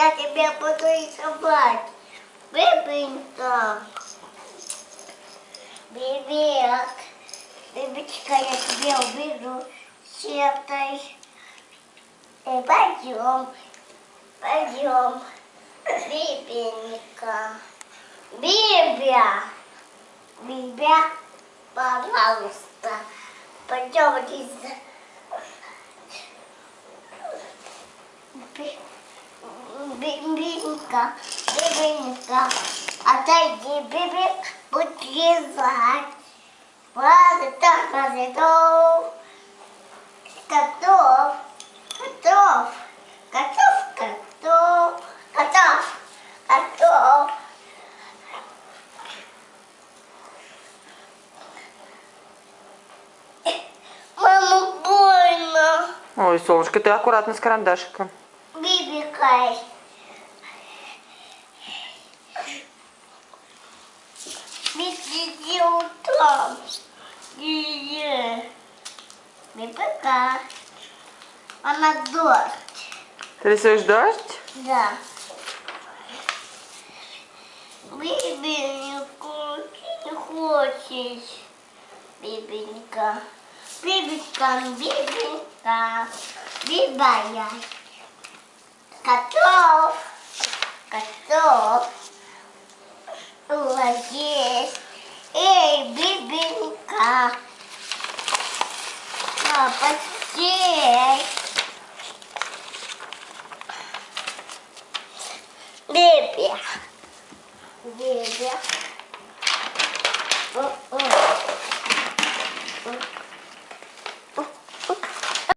Я тебя буду рисовать. Бибенька. Бибек. Бибочка, я тебе уберу сетой. Пойдем. Пойдем. Бибенька. Бибя. Бибя, пожалуйста. Пойдемте. Бибенька, Бибенька, отойди, Бибик, будь лизать. Ладно, так, готов. Готов. Готов. Готов, готов. Готов. Готов. Мама, больно. Ой, солнышко, ты аккуратно с карандашиком. Бибикай. Бибики утром. Бибика. Она дождь. Ты рисуешь дождь? Да. Бибеньку, ты не хочешь? Бибенька. Бибенька, Бибенька. Бибая. Готов. Готов. Молодец. Эй, Бибенька. Папа, сей.